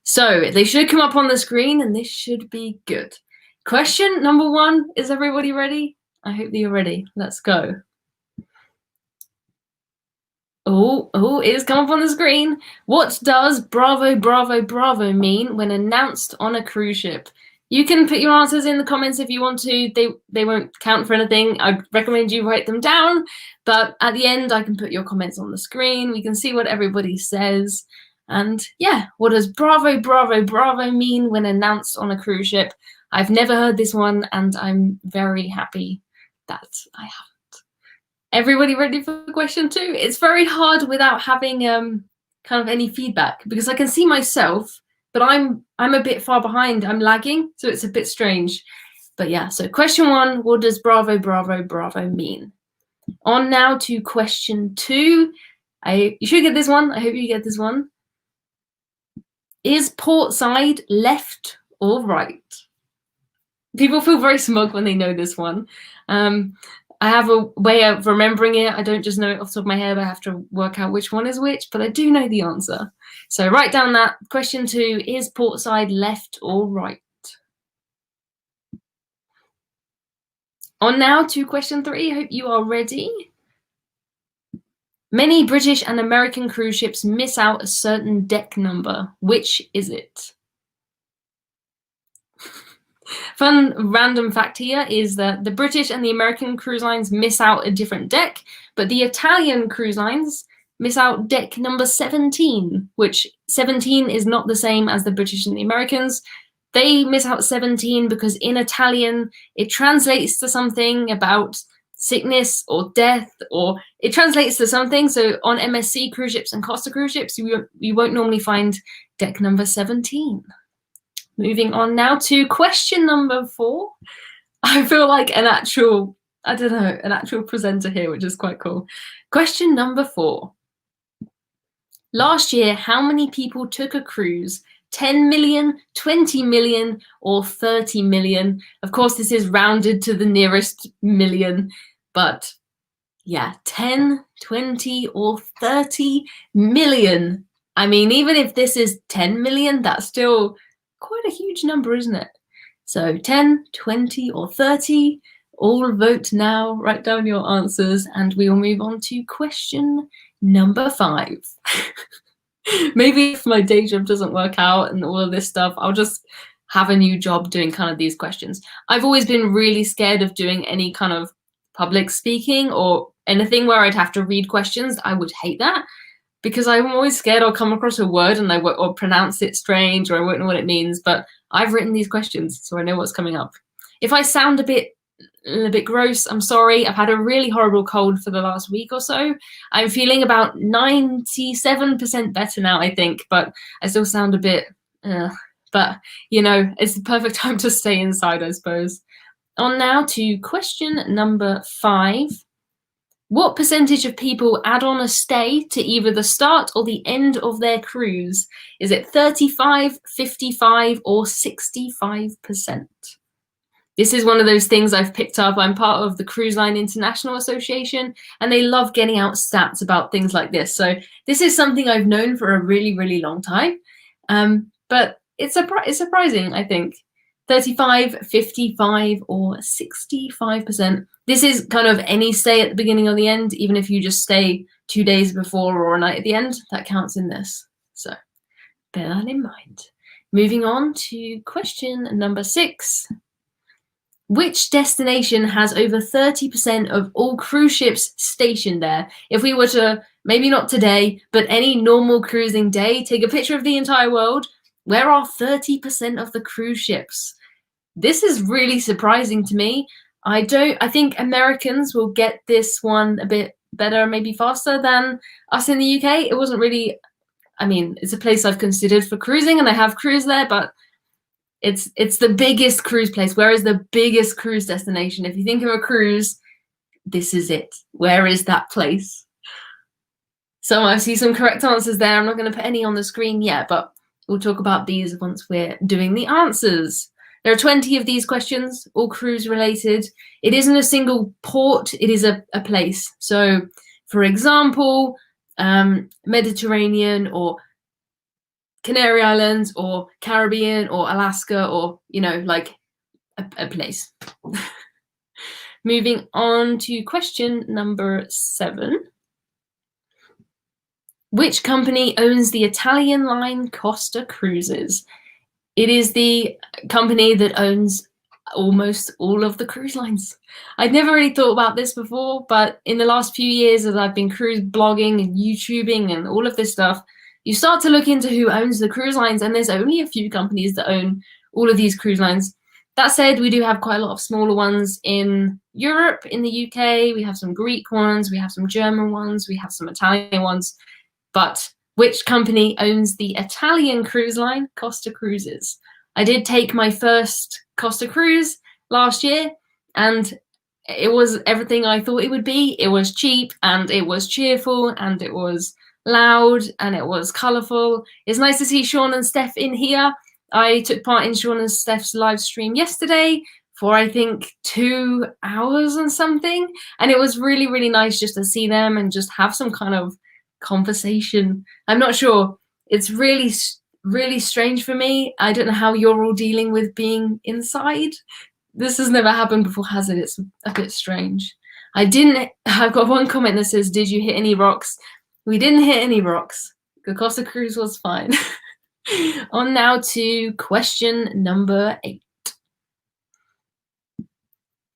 So they should come up on the screen and this should be good. Question number 1, is everybody ready? I hope that you're ready. Let's go. Oh, it has come up on the screen. What does bravo, bravo, bravo mean when announced on a cruise ship? You can put your answers in the comments if you want to. They won't count for anything. I recommend you write them down. But at the end, I can put your comments on the screen. We can see what everybody says. And yeah, what does bravo, bravo, bravo mean when announced on a cruise ship? I've never heard this one, and I'm very happy that I haven't. Everybody ready for question 2? It's very hard without having kind of any feedback, because I can see myself, but I'm a bit far behind. I'm lagging, so it's a bit strange. But yeah, so question 1, what does bravo, bravo, bravo mean? On now to question 2. You should get this one. I hope you get this one. Is port side left or right? People feel very smug when they know this one. I have a way of remembering it. I don't just know it off the top of my head. I have to work out which one is which, but I do know the answer. So write down that. Question 2, is port side left or right? On now to question 3. I hope you are ready. Many British and American cruise ships miss out a certain deck number. Which is it? Fun random fact here is that the British and the American cruise lines miss out a different deck, but the Italian cruise lines miss out deck number 17, which 17 is not the same as the British and the Americans. They miss out 17 because in Italian, it translates to something about sickness or death, or it translates to something. So on MSC cruise ships and Costa cruise ships, you won't normally find deck number 17. Moving on now to question number 4. I feel like an actual presenter here, which is quite cool. Question number 4. Last year, how many people took a cruise? 10 million, 20 million, or 30 million? Of course, this is rounded to the nearest million, but yeah, 10, 20, or 30 million. I mean, even if this is 10 million, that's still quite a huge number, isn't it? So 10, 20, or 30, all vote now. Write down your answers, and we will move on to question number 5. Maybe if my day job doesn't work out and all of this stuff, I'll just have a new job doing kind of these questions. I've always been really scared of doing any kind of public speaking or anything where I'd have to read questions. I would hate that, because I'm always scared I'll come across a word and or pronounce it strange, or I won't know what it means. But I've written these questions, so I know what's coming up. If I sound a bit gross, I'm sorry. I've had a really horrible cold for the last week or so. I'm feeling about 97% better now, I think, but I still sound a bit, but you know, it's the perfect time to stay inside, I suppose. On now to question number 5. What percentage of people add on a stay to either the start or the end of their cruise? Is it 35, 55, or 65%? This is one of those things I've picked up. I'm part of the Cruise Line International Association, and they love getting out stats about things like this. So this is something I've known for a really, really long time. But it's surprising, I think. 35, 55, or 65%. This is kind of any stay at the beginning or the end, even if you just stay 2 days before or a night at the end, that counts in this. So bear that in mind. Moving on to question number 6. Which destination has over 30% of all cruise ships stationed there? If we were to, maybe not today, but any normal cruising day, take a picture of the entire world, where are 30% of the cruise ships? This is really surprising to me. I think Americans will get this one a bit better, maybe faster than us in the UK. It wasn't really, I mean, it's a place I've considered for cruising, and I have cruised there, but it's the biggest cruise place. Where is the biggest cruise destination? If you think of a cruise, this is it. Where is that place? So I see some correct answers there. I'm not going to put any on the screen yet, but we'll talk about these once we're doing the answers. There are 20 of these questions, all cruise related. It isn't a single port, it is a place. So, for example, Mediterranean or Canary Islands or Caribbean or Alaska or, you know, like a place. Moving on to question number 7. Which company owns the Italian line Costa Cruises? It is the company that owns almost all of the cruise lines. I'd never really thought about this before, but in the last few years as I've been cruise blogging and YouTubing and all of this stuff, you start to look into who owns the cruise lines, and there's only a few companies that own all of these cruise lines. That said, we do have quite a lot of smaller ones in Europe, in the UK. We have some Greek ones, we have some German ones, we have some Italian ones. But which company owns the Italian cruise line Costa Cruises? I did take my first Costa cruise last year, and it was everything I thought it would be. It was cheap, and it was cheerful, and it was loud, and it was colourful. It's nice to see Sean and Steph in here. I took part in Sean and Steph's live stream yesterday for, I think, 2 hours and something, and it was really, really nice just to see them and just have some kind of conversation. I'm not sure. It's really, really strange for me. I don't know how you're all dealing with being inside. This has never happened before, has it? It's a bit strange. I've got one comment that says, did you hit any rocks? We didn't hit any rocks. The Costa Cruise was fine. On now to question number 8.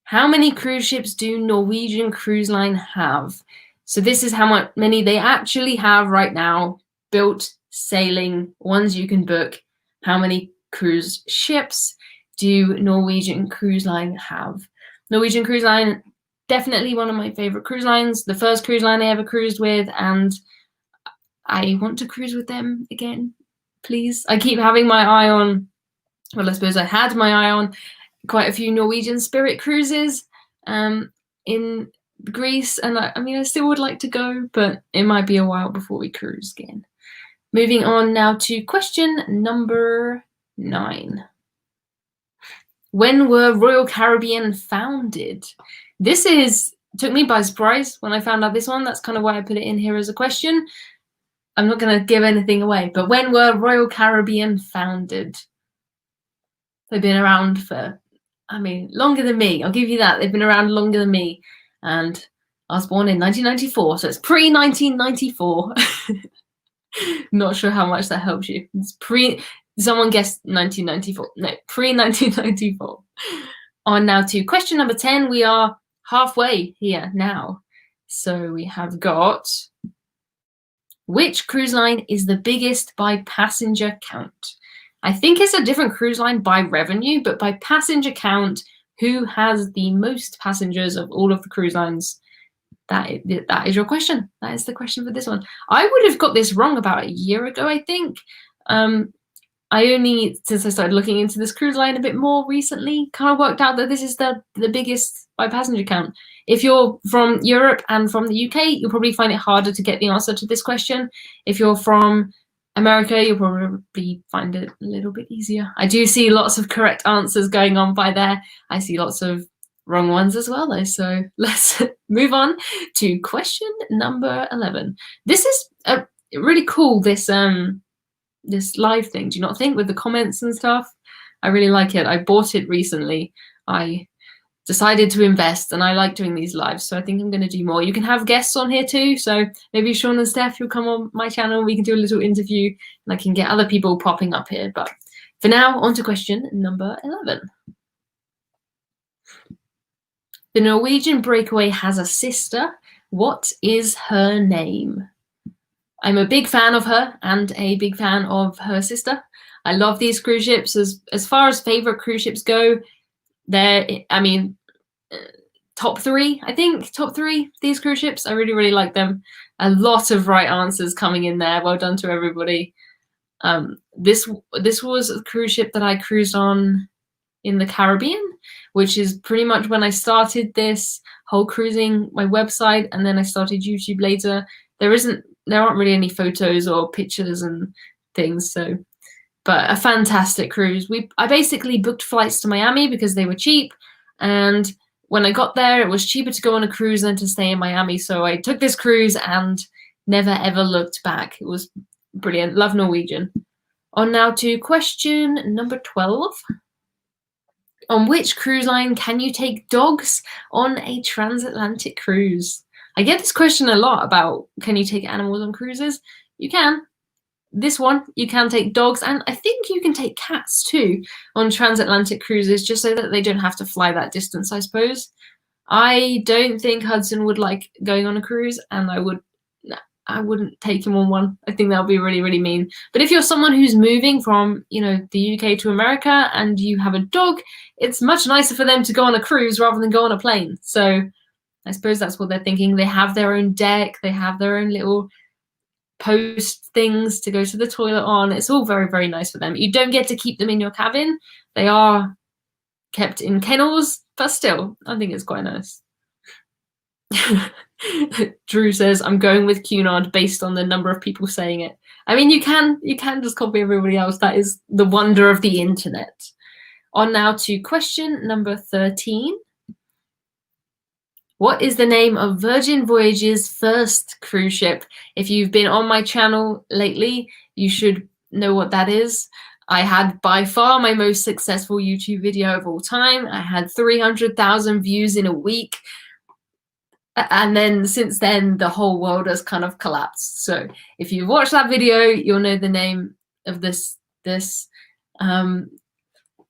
How many cruise ships do Norwegian Cruise Line have? So this is how many they actually have right now, built, sailing, ones you can book. How many cruise ships do Norwegian Cruise Line have? Norwegian Cruise Line, definitely one of my favorite cruise lines. The first cruise line I ever cruised with, and I want to cruise with them again, please. I keep having my eye on, well, I suppose I had my eye on quite a few Norwegian Spirit cruises in Greece, and I still would like to go, but it might be a while before we cruise again. Moving on now to question number 9. When were Royal Caribbean founded? This took me by surprise when I found out this one. That's kind of why I put it in here as a question. I'm not going to give anything away, but when were Royal Caribbean founded? They've been around for, longer than me. I'll give you that. They've been around longer than me. And I was born in 1994, so it's pre-1994. Not sure how much that helps you. It's someone guessed 1994. No, pre-1994. On now to question number 10. We are halfway here now. So we have got, which cruise line is the biggest by passenger count? I think it's a different cruise line by revenue, but by passenger count, who has the most passengers of all of the cruise lines? That is your question. That is the question for this one. I would have got this wrong about a year ago, I think. Since I started looking into this cruise line a bit more recently, kind of worked out that this is the biggest by passenger count. If you're from Europe and from the UK, you'll probably find it harder to get the answer to this question. If you're from America, you'll probably find it a little bit easier. I do see lots of correct answers going on by there. I see lots of wrong ones as well, though. So let's move on to question number 11. This is really cool, this live thing, do you not think, with the comments and stuff? I really like it. I bought it recently. I decided to invest, and I like doing these lives, so I think I'm going to do more. You can have guests on here too, so maybe Sean and Steph, you'll come on my channel, we can do a little interview, and I can get other people popping up here. But for now, on to question number 11. The Norwegian Breakaway has a sister. What is her name? I'm a big fan of her and a big fan of her sister. I love these cruise ships. As far as favorite cruise ships go, they're, top 3, I think. Top 3, these cruise ships. I really, really like them. A lot of right answers coming in there. Well done to everybody. This was a cruise ship that I cruised on in the Caribbean, which is pretty much when I started this whole cruising, my website, and then I started YouTube later. There aren't really any photos or pictures and things, but a fantastic cruise. I basically booked flights to Miami because they were cheap, and when I got there, it was cheaper to go on a cruise than to stay in Miami, so I took this cruise and never ever looked back. It was brilliant. Love Norwegian. On now to question number 12. On which cruise line can you take dogs on a transatlantic cruise? I get this question a lot about, can you take animals on cruises? You can. This one, you can take dogs, and I think you can take cats too on transatlantic cruises, just so that they don't have to fly that distance, I suppose. I don't think Hudson would like going on a cruise, and I wouldn't take him on one. I think that would be really, really mean. But if you're someone who's moving from, the UK to America and you have a dog, it's much nicer for them to go on a cruise rather than go on a plane. So I suppose that's what they're thinking. They have their own deck. They have their own little post things to go to the toilet on. It's all very, very nice for them. You don't get to keep them in your cabin. They are kept in kennels, but still, I think it's quite nice. Drew says, I'm going with Cunard based on the number of people saying it. I mean, you can just copy everybody else. That is the wonder of the internet. On now to question number 13. What is the name of Virgin Voyages' first cruise ship? If you've been on my channel lately, you should know what that is. I had by far my most successful YouTube video of all time. I had 300,000 views in a week. And then since then, the whole world has kind of collapsed. So if you watch that video, you'll know the name of this.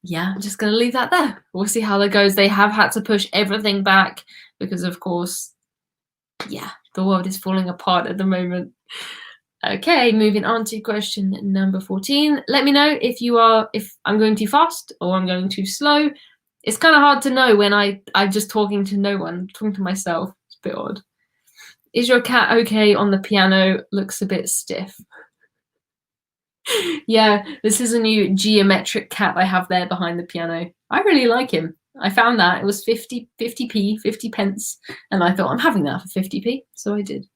Yeah, I'm just going to leave that there. We'll see how that goes. They have had to push everything back because, of course, yeah, the world is falling apart at the moment. Okay, moving on to question number 14. Let me know if I'm going too fast or I'm going too slow. It's kind of hard to know when I'm just talking to no one, talking to myself. It's a bit odd. Is your cat okay on the piano? Looks a bit stiff. Yeah, this is a new geometric cat I have there behind the piano. I really like him. I found that it was 50 pence, and I thought I'm having that for 50p, so I did.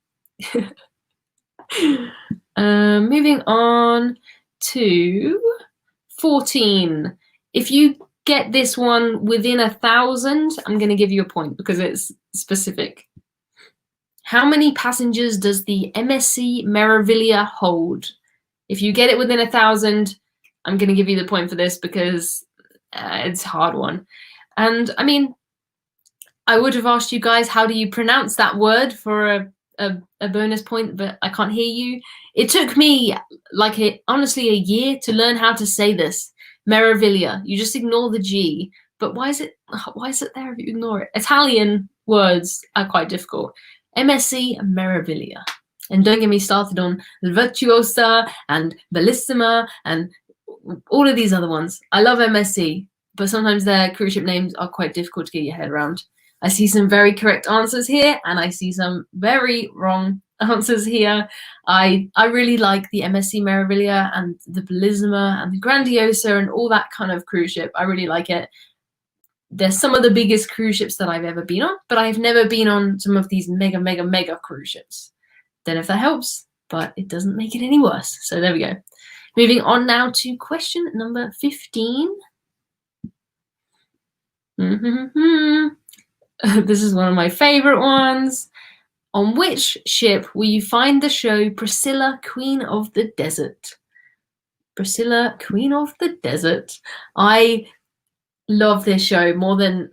Moving on to 14. If you get this one within 1,000, I'm going to give you a point because it's specific. How many passengers does the MSC Meraviglia hold? If you get it within 1,000, I'm going to give you the point for this because it's a hard one. And I mean, I would have asked you guys, how do you pronounce that word for a bonus point, but I can't hear you. It took me honestly a year to learn how to say this. Meraviglia. You just ignore the G. But why is it there if you ignore it? Italian words are quite difficult. MSC Meraviglia. And don't get me started on Virtuosa and Bellissima and all of these other ones. I love MSC, but sometimes their cruise ship names are quite difficult to get your head around. I see some very correct answers here, and I see some very wrong answers here. I really like the MSC Meraviglia and the Bellissima and the Grandiosa and all that kind of cruise ship. I really like it. They're some of the biggest cruise ships that I've ever been on, but I've never been on some of these mega, mega, mega cruise ships. Don't know if that helps, but it doesn't make it any worse. So there we go. Moving on now to question number 15. This is one of my favorite ones. On which ship will you find the show Priscilla, Queen of the Desert? Priscilla, Queen of the Desert. I love this show more than,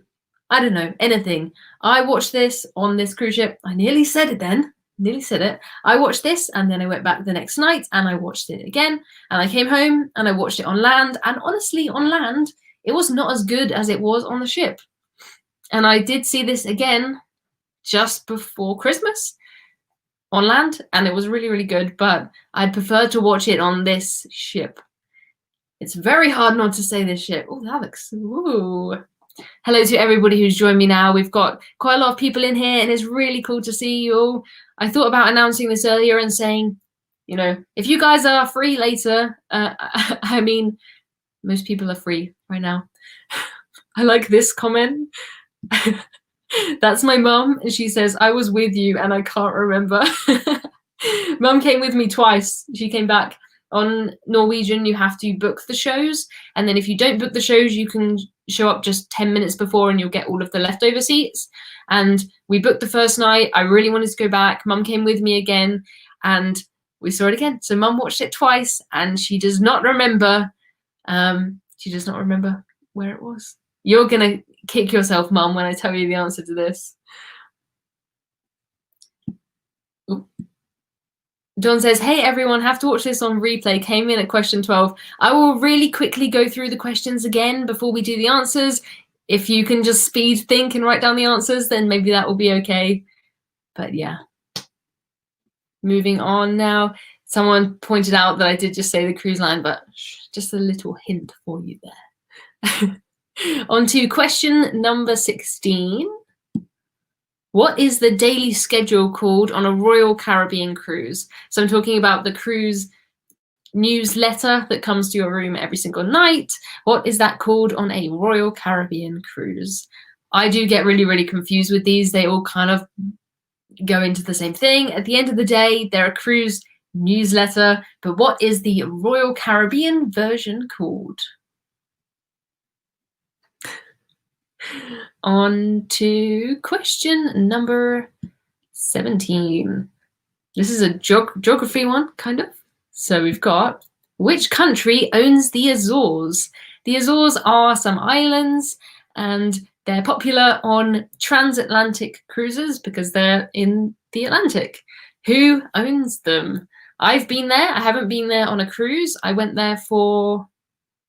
I don't know, anything. I watched this on this cruise ship. I nearly said it then. Nearly said it. I watched this and then I went back the next night and I watched it again. And I came home and I watched it on land. And honestly, on land, it was not as good as it was on the ship. And I did see this again just before Christmas on land, and it was really, really good, but I'd prefer to watch it on this ship. It's very hard not to say this ship. Oh, that looks, ooh. Hello to everybody who's joined me now. We've got quite a lot of people in here, and it's really cool to see you all. I thought about announcing this earlier and saying, if you guys are free later, I mean, most people are free right now. I like this comment. That's my mum, and she says, I was with you and I can't remember. Mum came with me twice. She came back. On Norwegian, you have to book the shows, and then if you don't book the shows, you can show up just 10 minutes before and you'll get all of the leftover seats. And we booked the first night. I really wanted to go back. Mum came with me again, and we saw it again. So Mum watched it twice, and she does not remember. She does not remember where it was. You're gonna kick yourself, Mum, when I tell you the answer to this. Ooh. John says, hey everyone, have to watch this on replay. Came in at question 12. I will really quickly go through the questions again before we do the answers. If you can just speed think and write down the answers, then maybe that will be okay. But yeah. Moving on now. Someone pointed out that I did just say the cruise line, but just a little hint for you there. On to question number 16. What is the daily schedule called on a Royal Caribbean cruise? So I'm talking about the cruise newsletter that comes to your room every single night. What is that called on a Royal Caribbean cruise? I do get really, really confused with these. They all kind of go into the same thing. At the end of the day, they're a cruise newsletter, but what is the Royal Caribbean version called? On to question number 17. This is a geography one, kind of. So we've got, which country owns the Azores? The Azores are some islands, and they're popular on transatlantic cruises because they're in the Atlantic. Who owns them? I've been there. I haven't been there on a cruise. I went there for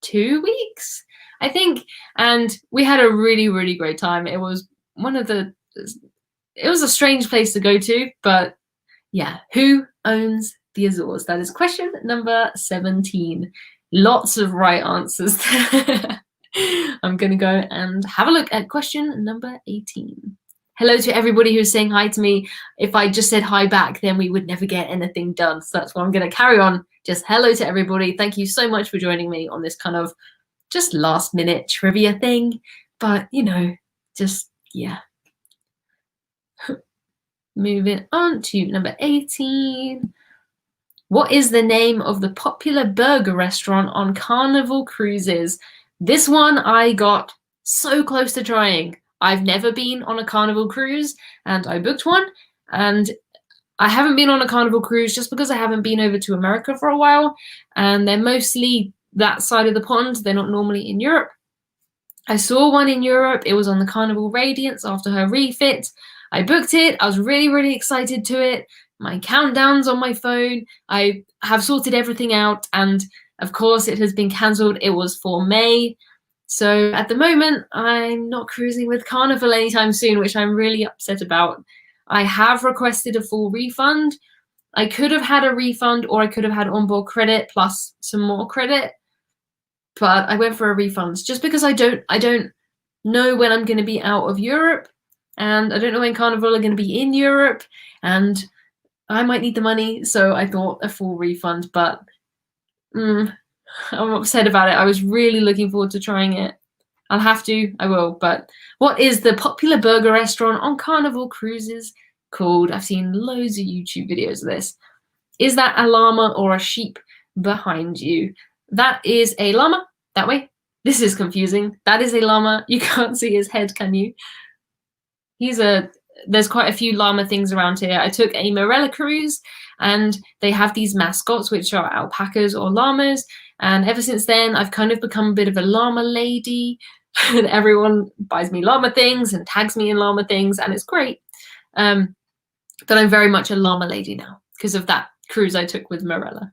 2 weeks, I think, and we had a really, really great time. It was it was a strange place to go to, but yeah, who owns the Azores? That is question number 17. Lots of right answers there. I'm going to go and have a look at question number 18. Hello to everybody who's saying hi to me. If I just said hi back, then we would never get anything done. So that's why I'm going to carry on. Just hello to everybody. Thank you so much for joining me on this kind of just last minute trivia thing. But, you know, just, yeah. Moving on to number 18. What is the name of the popular burger restaurant on Carnival cruises? This one I got so close to trying. I've never been on a Carnival cruise, and I booked one, and I haven't been on a Carnival cruise just because I haven't been over to America for a while, and they're mostly that side of the pond. They're not normally in Europe. I saw one in Europe. It was on the Carnival Radiance after her refit. I booked it. I was really, really excited to it. My countdown's on my phone. I have sorted everything out, and of course it has been cancelled. It was for May. So at the moment, I'm not cruising with Carnival anytime soon, which I'm really upset about. I have requested a full refund. I could have had a refund, or I could have had onboard credit plus some more credit, but I went for a refund just because I don't know when I'm going to be out of Europe, and I don't know when Carnival are going to be in Europe, and I might need the money, so I thought a full refund, but I'm upset about it. I was really looking forward to trying it. I'll have to, I will, but what is the popular burger restaurant on Carnival cruises called? I've seen loads of YouTube videos of this. Is that a llama or a sheep behind you? That is a llama, that way. This is confusing. That is a llama. You can't see his head, can you? There's quite a few llama things around here. I took a Marella cruise, and they have these mascots, which are alpacas or llamas. And ever since then, I've kind of become a bit of a llama lady. And everyone buys me llama things and tags me in llama things, and it's great. But I'm very much a llama lady now because of that cruise I took with Marella.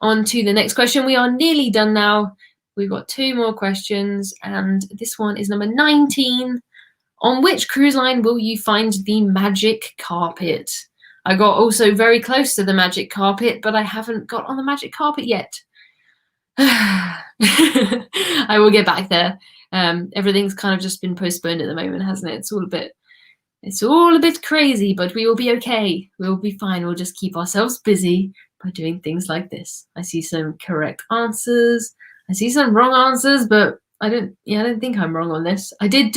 On to the next question. We are nearly done now. We've got 2 more questions, and this one is number 19. On which cruise line will you find the magic carpet? I got also very close to the magic carpet, but I haven't got on the magic carpet yet. I will get back there. Everything's kind of just been postponed at the moment, hasn't it? It's all a bit crazy, but we will be okay. We'll be fine. We'll just keep ourselves busy by doing things like this. I see some correct answers. I see some wrong answers, but I don't think I'm wrong on this. I did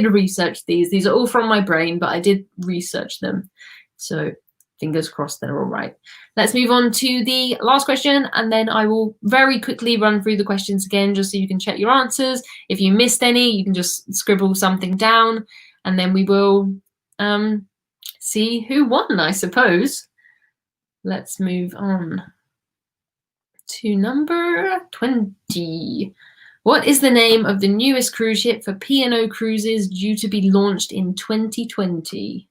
research these. These are all from my brain, but I did research them. So fingers crossed they're all right. Let's move on to the last question, and then I will very quickly run through the questions again just so you can check your answers. If you missed any, you can just scribble something down, and then we will see who won, I suppose. Let's move on to number 20. What is the name of the newest cruise ship for P&O Cruises due to be launched in 2020?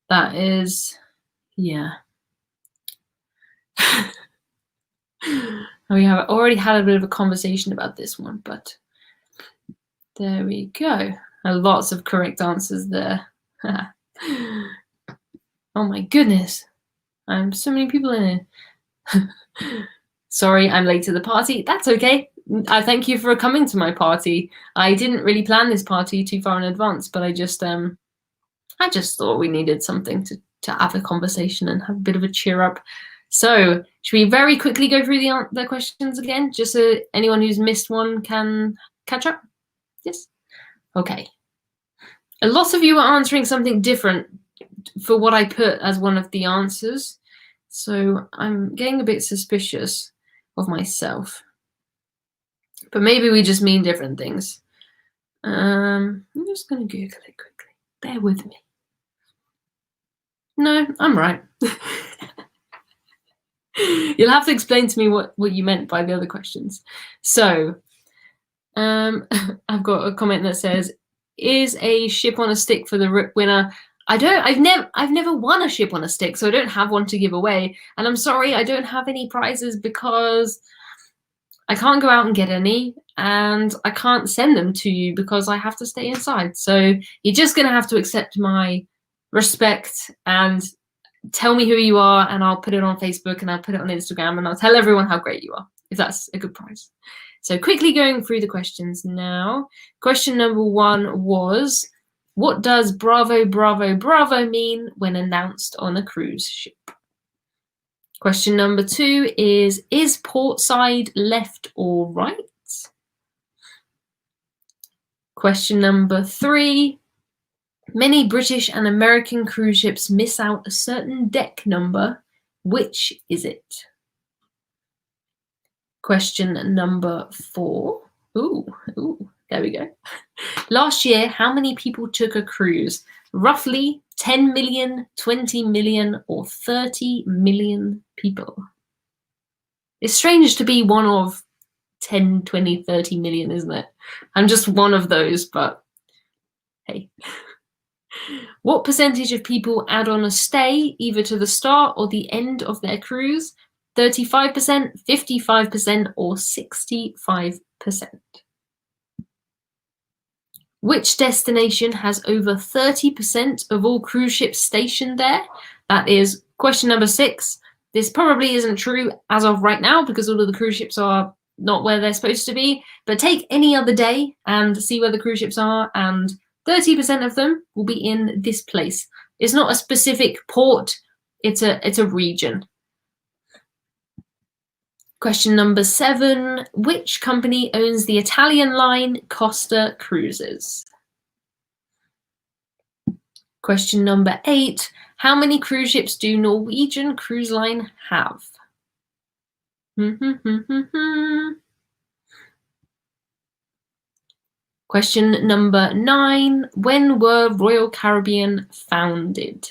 That is, yeah. We have already had a bit of a conversation about this one, but there we go. Lots of correct answers there. Oh my goodness. So many people in here. Sorry, I'm late to the party. That's okay. I thank you for coming to my party. I didn't really plan this party too far in advance, but I just thought we needed something to have a conversation and have a bit of a cheer up. So should we very quickly go through the questions again, just so anyone who's missed one can catch up? Yes? Okay. A lot of you are answering something different for what I put as one of the answers. So I'm getting a bit suspicious of myself. But maybe we just mean different things. I'm just going to Google it quickly. Bear with me. No, I'm right. You'll have to explain to me what you meant by the other questions. So I've got a comment that says, is a ship on a stick for the winner? I've never won a ship on a stick, so I don't have one to give away. And I'm sorry, I don't have any prizes because I can't go out and get any, and I can't send them to you because I have to stay inside. So you're just going to have to accept my respect and tell me who you are, and I'll put it on Facebook and I'll put it on Instagram and I'll tell everyone how great you are, if that's a good prize. So quickly going through the questions now. Question number 1 was, what does Bravo, Bravo, Bravo mean when announced on a cruise ship? Question number 2 is port side left or right? Question number 3, many British and American cruise ships miss out a certain deck number. Which is it? Question number 4. Ooh, there we go. Last year, how many people took a cruise? Roughly 10 million, 20 million, or 30 million people. It's strange to be one of 10, 20, 30 million, isn't it? I'm just one of those, but hey. What percentage of people add on a stay either to the start or the end of their cruise? 35%, 55%, or 65%? Which destination has over 30% of all cruise ships stationed there? That is question number 6. This probably isn't true as of right now because all of the cruise ships are not where they're supposed to be, but take any other day and see where the cruise ships are, and 30% of them will be in this place. It's not a specific port, it's a region. Question number 7, which company owns the Italian line Costa Cruises? Question number 8, how many cruise ships do Norwegian Cruise Line have? Question number 9, when were Royal Caribbean founded?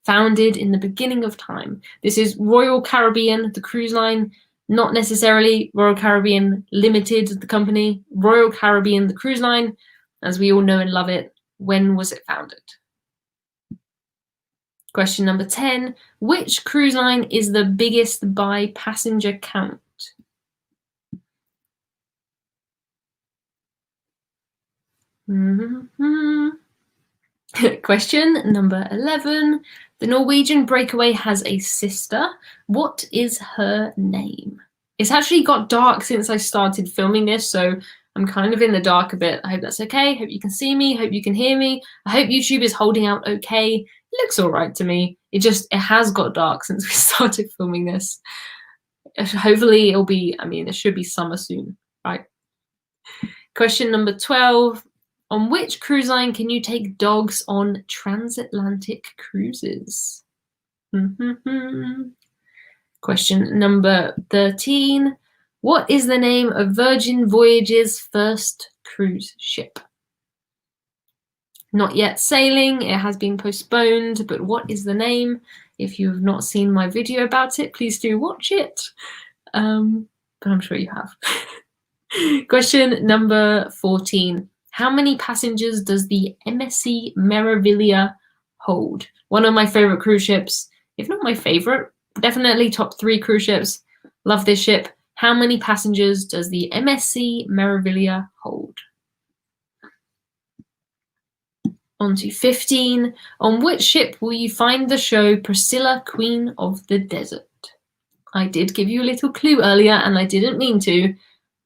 Founded in the beginning of time. This is Royal Caribbean, the cruise line, not necessarily Royal Caribbean Limited, the company. Royal Caribbean, the cruise line, as we all know and love it. When was it founded? Question number 10, which cruise line is the biggest by passenger count? Question number 11, the Norwegian Breakaway has a sister. What is her name? It's actually got dark since I started filming this, so I'm kind of in the dark a bit. I hope that's okay. Hope you can see me. Hope you can hear me. I hope YouTube is holding out okay. It looks all right to me. It has got dark since we started filming this. Hopefully it'll be, it should be summer soon, right? Question number 12. On which cruise line can you take dogs on transatlantic cruises? Question number 13. What is the name of Virgin Voyages' first cruise ship? Not yet sailing, it has been postponed, but what is the name? If you have not seen my video about it, please do watch it. But I'm sure you have. Question number 14. How many passengers does the MSC Meraviglia hold? One of my favorite cruise ships, if not my favorite, definitely top 3 cruise ships. Love this ship. How many passengers does the MSC Meraviglia hold? On to 15. On which ship will you find the show Priscilla, Queen of the Desert? I did give you a little clue earlier, and I didn't mean to,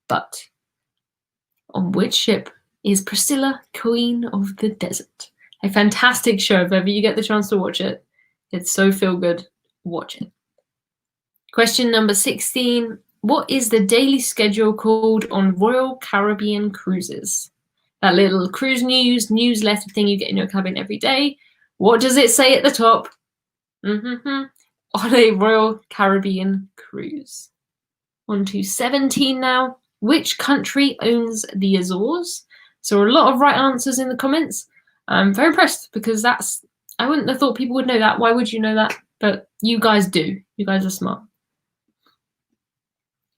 but on which ship is Priscilla, Queen of the Desert? A fantastic show. If ever you get the chance to watch it, it's so feel good. Watch it. Question number 16. What is the daily schedule called on Royal Caribbean cruises? That little cruise news newsletter thing you get in your cabin every day. What does it say at the top? On a Royal Caribbean cruise. On to 17 now. Which country owns the Azores? So a lot of right answers in the comments. I'm very impressed because I wouldn't have thought people would know that. Why would you know that? But you guys do. You guys are smart.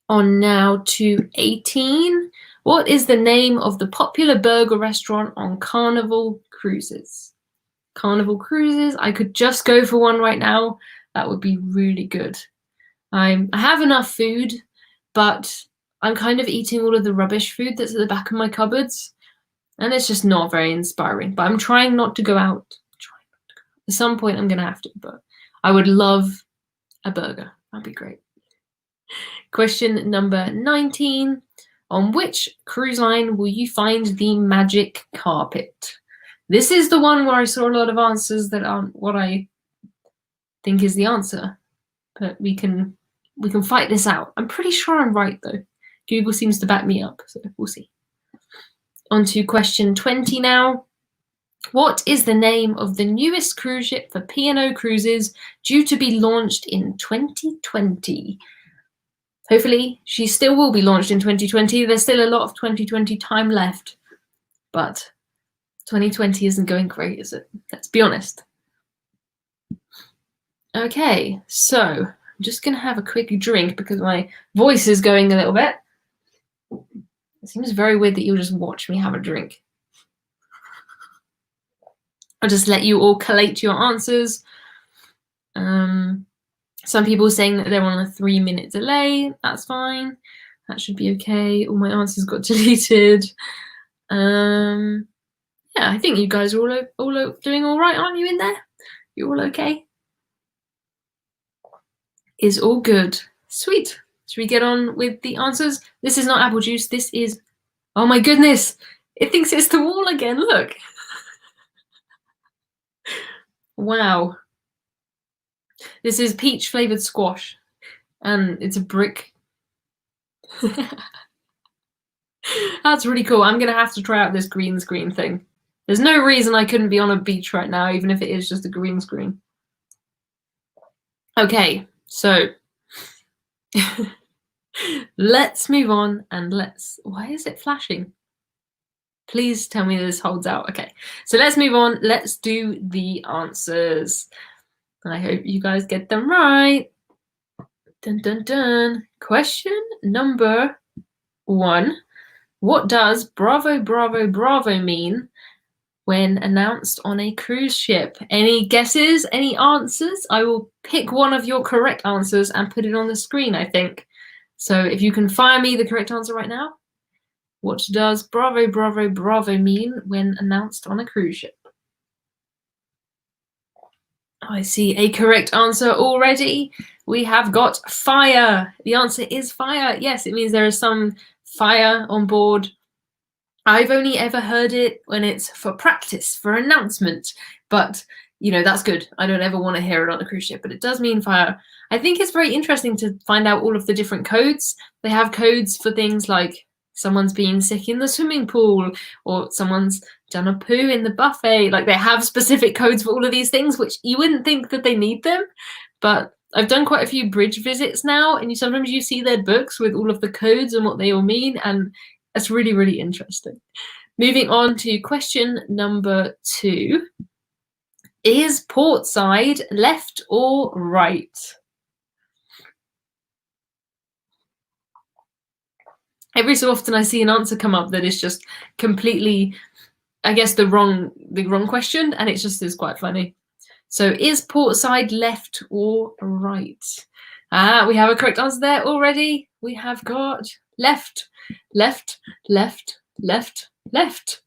On now to 18. What is the name of the popular burger restaurant on Carnival Cruises? Carnival Cruises. I could just go for one right now. That would be really good. I have enough food, but I'm kind of eating all of the rubbish food that's at the back of my cupboards, and it's just not very inspiring. But I'm trying not to go out. At some point, I'm going to have to, but I would love a burger. That'd be great. Question number 19. On which cruise line will you find the magic carpet? This is the one where I saw a lot of answers that aren't what I think is the answer, but we can fight this out. I'm pretty sure I'm right though. Google seems to back me up, so we'll see. On to question 20 now. What is the name of the newest cruise ship for P&O Cruises due to be launched in 2020? Hopefully, she still will be launched in 2020. There's still a lot of 2020 time left, but 2020 isn't going great, is it? Let's be honest. Okay, so I'm just going to have a quick drink because my voice is going a little bit. It seems very weird that you'll just watch me have a drink. I'll just let you all collate your answers. Some people are saying that they're on a 3-minute delay. That's fine. That should be okay. All my answers got deleted. Yeah, I think you guys are all doing all right, aren't you in there? You're all okay? Is all good. Sweet. Should we get on with the answers? This is not apple juice. This is... Oh my goodness. It thinks it's the wall again. Look. Wow. This is peach flavored squash, and it's a brick. That's really cool. I'm gonna have to try out this green screen thing. There's no reason I couldn't be on a beach right now, even if it is just a green screen. Okay, so let's move on and why is it flashing? Please tell me this holds out. Okay, so let's move on. Let's do the answers. I hope you guys get them right. Dun, dun, dun. Question number 1. What does bravo, bravo, bravo mean when announced on a cruise ship? Any guesses? Any answers? I will pick one of your correct answers and put it on the screen, I think. So if you can fire me the correct answer right now. What does bravo, bravo, bravo mean when announced on a cruise ship? I see a correct answer already. We have got fire. The answer is fire. Yes, it means there is some fire on board. I've only ever heard it when it's for practice, for announcement. But, you know, that's good. I don't ever want to hear it on a cruise ship, but it does mean fire. I think it's very interesting to find out all of the different codes. They have codes for things like someone's been sick in the swimming pool, or someone's done a poo in the buffet. Like, they have specific codes for all of these things, which you wouldn't think that they need them. But I've done quite a few bridge visits now, and sometimes you see their books with all of the codes and what they all mean, and it's really, really interesting. Moving on to question number 2. Is port side left or right? Every so often I see an answer come up that is just completely, I guess, the wrong question, and it just is quite funny. So is port side left or right? We have a correct answer there already. We have got left, left, left, left, left,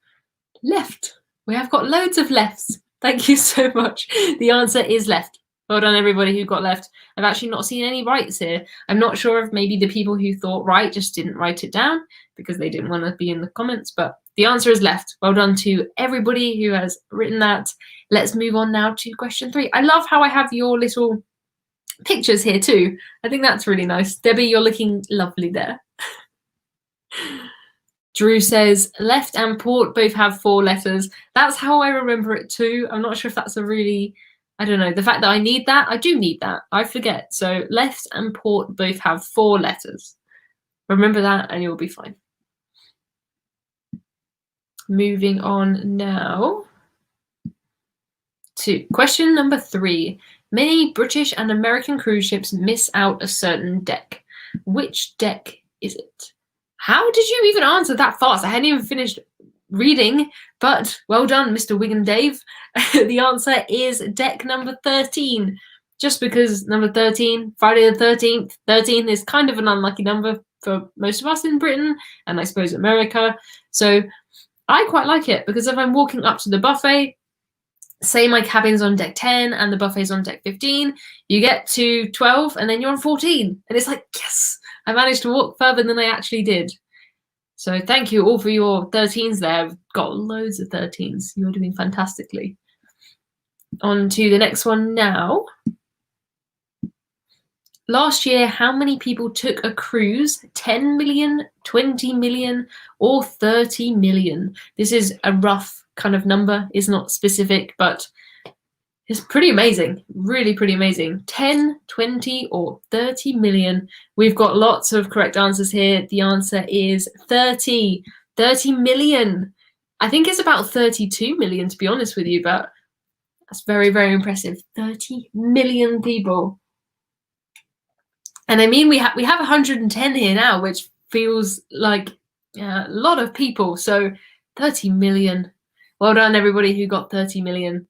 left. We have got loads of lefts. Thank you so much. The answer is left. Well done, everybody who got left. I've actually not seen any rights here. I'm not sure if maybe the people who thought right just didn't write it down because they didn't want to be in the comments, but the answer is left. Well done to everybody who has written that. Let's move on now to question 3. I love how I have your little pictures here too. I think that's really nice. Debbie, you're looking lovely there. Drew says left and port both have 4 letters. That's how I remember it too. I'm not sure if that's a really, I don't know, the fact that I need that, I do need that. I forget. So left and port both have 4 letters. Remember that and you'll be fine. Moving on now to question number 3. Many British and American cruise ships miss out a certain deck. Which deck is it? How did you even answer that fast? I hadn't even finished reading, but well done, Mr. Wigan Dave. The answer is deck number 13. Just because number 13, Friday the 13th, 13 is kind of an unlucky number for most of us in Britain, and I suppose America. So I quite like it because if I'm walking up to the buffet, say my cabin's on deck 10 and the buffet's on deck 15, you get to 12 and then you're on 14. And it's like, yes, I managed to walk further than I actually did. So thank you all for your 13s there. I've got loads of 13s. You're doing fantastically. On to the next one now. Last year, how many people took a cruise? 10 million, 20 million, or 30 million? This is a rough kind of number, is not specific, but it's pretty amazing, really pretty amazing. 10, 20, or 30 million. We've got lots of correct answers here. The answer is 30 million. I think it's about 32 million, to be honest with you, but that's very, very impressive. 30 million people. And I mean, we have 110 here now, which feels like a lot of people. So 30 million. Well done, everybody who got 30 million.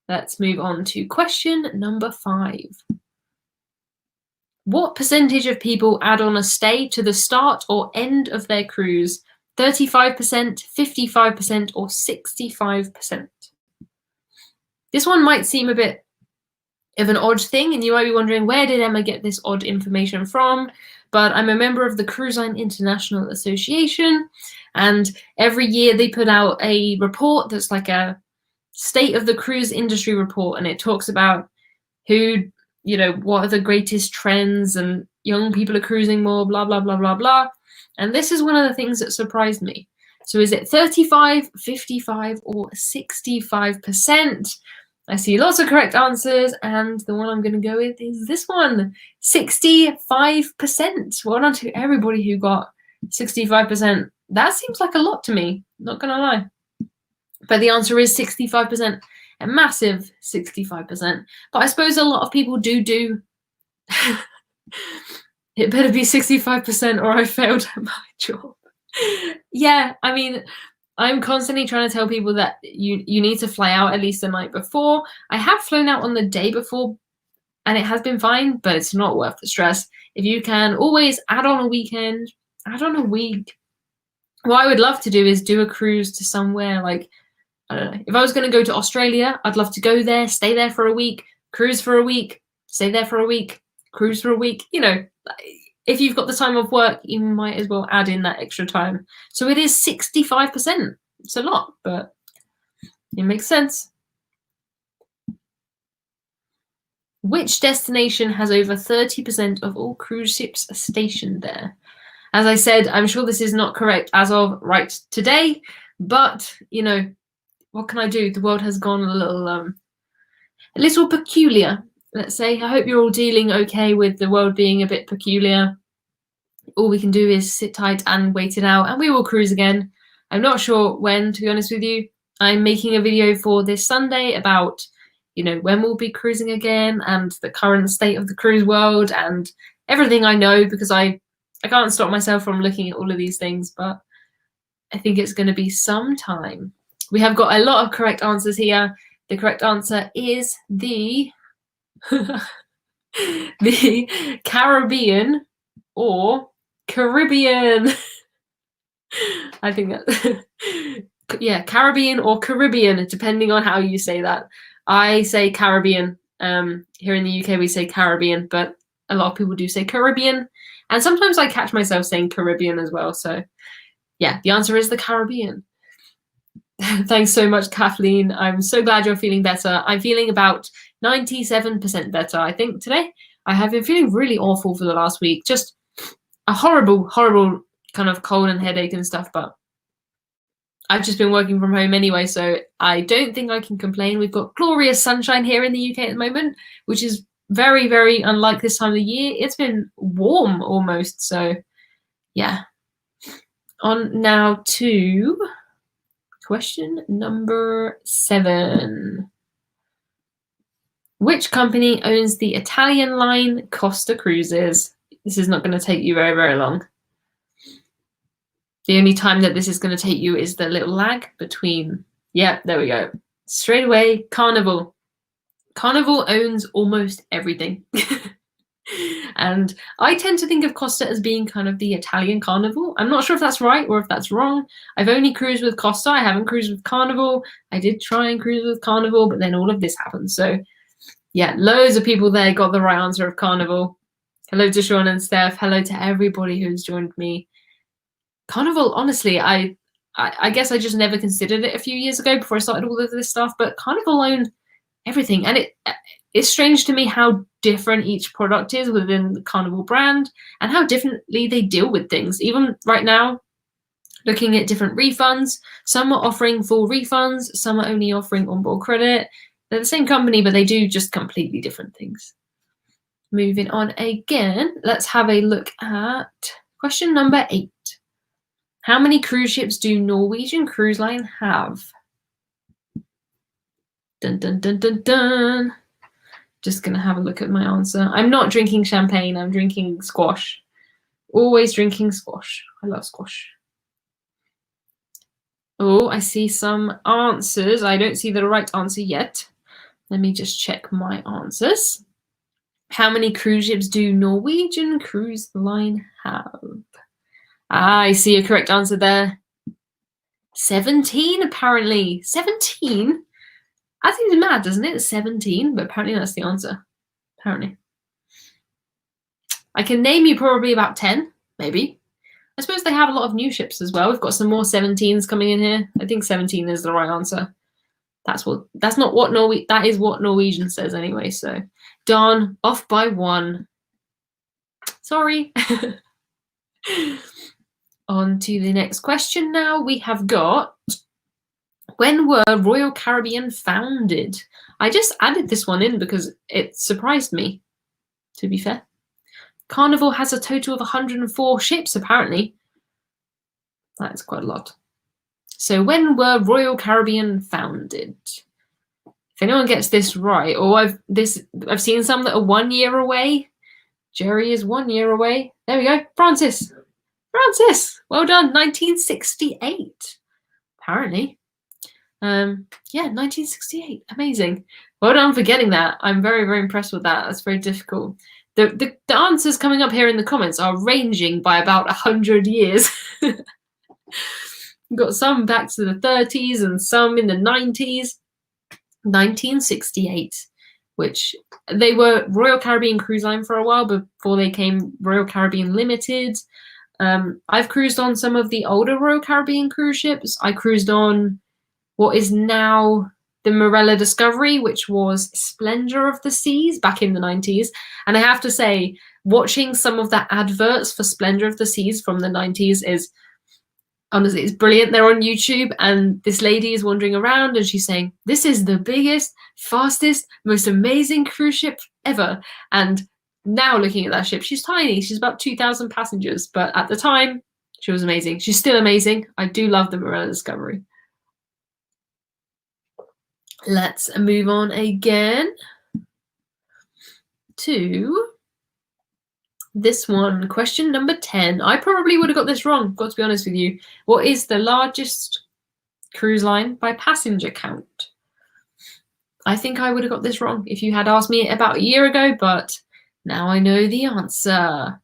Let's move on to question number 5. What percentage of people add on a stay to the start or end of their cruise? 35%, 55%, or 65%? This one might seem a bit of an odd thing, and you might be wondering, where did Emma get this odd information from? But I'm a member of the Cruise Line International Association, and every year they put out a report that's like a state of the cruise industry report, and it talks about who, you know, what are the greatest trends, and young people are cruising more, blah, blah, blah, blah, blah. And this is one of the things that surprised me. So is it 35, 55, or 65%? I see lots of correct answers, and the one I'm going to go with is this one, 65%. Well done to everybody who got 65%. That seems like a lot to me, not going to lie. But the answer is 65%, a massive 65%. But I suppose a lot of people do. It better be 65% or I failed at my job. Yeah, I mean, I'm constantly trying to tell people that you need to fly out at least the night before. I have flown out on the day before and it has been fine, but it's not worth the stress. If you can always add on a weekend, add on a week. What I would love to do is do a cruise to somewhere like, I don't know, if I was going to go to Australia, I'd love to go there, stay there for a week, cruise for a week, stay there for a week, cruise for a week. You know, if you've got the time off work, you might as well add in that extra time. So it is 65%. It's a lot, but it makes sense. Which destination has over 30% of all cruise ships stationed there? As I said, I'm sure this is not correct as of right today, but, you know, what can I do? The world has gone a little peculiar, let's say. I hope you're all dealing okay with the world being a bit peculiar. All we can do is sit tight and wait it out, and we will cruise again. I'm not sure when, to be honest with you. I'm making a video for this Sunday about you know, when we'll be cruising again and the current state of the cruise world and everything I know, because I can't stop myself from looking at all of these things, but I think it's going to be some time. We have got a lot of correct answers here. The correct answer is the the Caribbean or Caribbean. I think that yeah, Caribbean or Caribbean, depending on how you say that. I say Caribbean. Here in the UK we say Caribbean, but a lot of people do say Caribbean, and sometimes I catch myself saying Caribbean as well. So yeah, the answer is the Caribbean. Thanks so much, Kathleen. I'm so glad you're feeling better. I'm feeling about 97% better, I think, today. I have been feeling really awful for the last week. Just a horrible, horrible kind of cold and headache and stuff, but I've just been working from home anyway, so I don't think I can complain. We've got glorious sunshine here in the UK at the moment, which is very, very unlike this time of the year. It's been warm almost, so yeah. On now to question number 7. Which company owns the Italian line Costa Cruises? This is not going to take you very, very long. The only time that this is going to take you is the little lag between. Yeah, there we go. Straight away, Carnival. Carnival owns almost everything. And I tend to think of Costa as being kind of the Italian Carnival. I'm not sure if that's right or if that's wrong. I've only cruised with Costa. I haven't cruised with Carnival. I did try and cruise with Carnival, but then all of this happened. So yeah, loads of people there got the right answer of Carnival. Hello to Sean and Steph. Hello to everybody who's joined me. Carnival, honestly, I guess I just never considered it a few years ago before I started all of this stuff, but Carnival owned everything. And it's strange to me how different each product is within the Carnival brand and how differently they deal with things. Even right now, looking at different refunds, some are offering full refunds, some are only offering onboard credit. They're the same company, but they do just completely different things. Moving on again, let's have a look at question number 8. How many cruise ships do Norwegian Cruise Line have? Dun, dun, dun, dun, dun. Just going to have a look at my answer. I'm not drinking champagne. I'm drinking squash. Always drinking squash. I love squash. Oh, I see some answers. I don't see the right answer yet. Let me just check my answers. How many cruise ships do Norwegian Cruise Line have? I see a correct answer there. 17, apparently. 17? That seems mad, doesn't it? 17, but apparently that's the answer. Apparently. I can name you probably about 10, maybe. I suppose they have a lot of new ships as well. We've got some more 17s coming in here. I think 17 is the right answer. That is what Norwegian says anyway. So, Dawn, off by 1. Sorry. On to the next question now. We have got, when were Royal Caribbean founded? I just added this one in because it surprised me, to be fair. Carnival has a total of 104 ships, apparently. That's quite a lot. So when were Royal Caribbean founded? If anyone gets this right, or I've seen some that are 1 year away. Jerry is 1 year away. There we go. Francis, well done. 1968, apparently. Yeah, 1968. Amazing. Well done for getting that. I'm very, very impressed with that. That's very difficult. The answers coming up here in the comments are ranging by about 100 years. We've got some back to the 30s and some in the 90s. 1968, which they were Royal Caribbean Cruise Line for a while before they came Royal Caribbean Limited. I've cruised on some of the older Royal Caribbean cruise ships. I cruised on what is now the Marella Discovery, which was Splendor of the Seas back in the 90s. And I have to say, watching some of the adverts for Splendor of the Seas from the 90s is, honestly, it's brilliant. They're on YouTube, and this lady is wandering around and she's saying, this is the biggest, fastest, most amazing cruise ship ever. And now looking at that ship, she's tiny. She's about 2,000 passengers. But at the time, she was amazing. She's still amazing. I do love the Marella Discovery. Let's move on again to this one. Question number 10. I probably would have got this wrong, got to be honest with you. What is the largest cruise line by passenger count? I think I would have got this wrong if you had asked me about a year ago, but now I know the answer.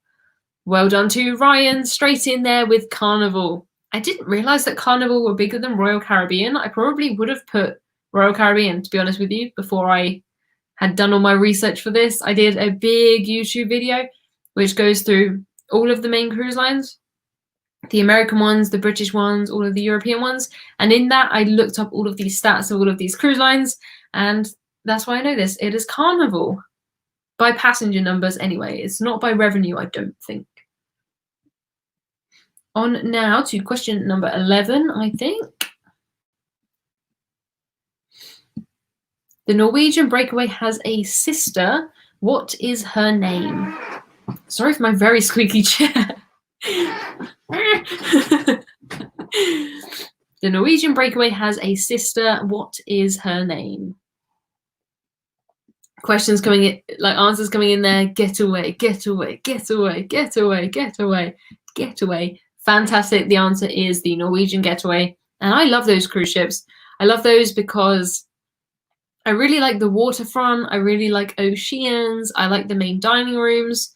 Well done to Ryan, straight in there with Carnival. I didn't realise that Carnival were bigger than Royal Caribbean. I probably would have put Royal Caribbean, to be honest with you, before I had done all my research for this. I did a big YouTube video which goes through all of the main cruise lines, the American ones, the British ones, all of the European ones. And in that, I looked up all of these stats of all of these cruise lines. And that's why I know this. It is Carnival by passenger numbers anyway. It's not by revenue, I don't think. On now to question number 11, I think. The Norwegian Breakaway has a sister. What is her name? Sorry for my very squeaky chair. The Norwegian Breakaway has a sister. What is her name? Questions coming in, like answers coming in there. Getaway, getaway, getaway, getaway, getaway, getaway. Fantastic. The answer is the Norwegian Getaway. And I love those cruise ships. I love those because I really like the waterfront. I really like oceans. I like the main dining rooms.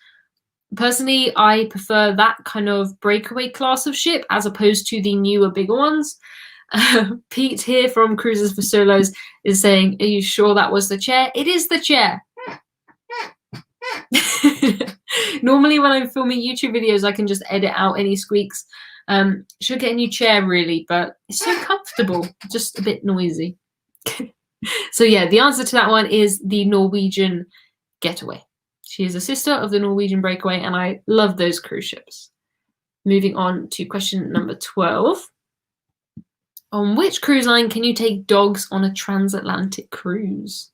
Personally, I prefer that kind of breakaway class of ship as opposed to the newer, bigger ones. Pete here from Cruises for Solos is saying, are you sure that was the chair? It is the chair. Normally when I'm filming YouTube videos, I can just edit out any squeaks. Should get a new chair really, but it's so comfortable, just a bit noisy. So yeah, the answer to that one is the Norwegian Getaway. She is a sister of the Norwegian Breakaway, and I love those cruise ships. Moving on to question number 12. On which cruise line can you take dogs on a transatlantic cruise?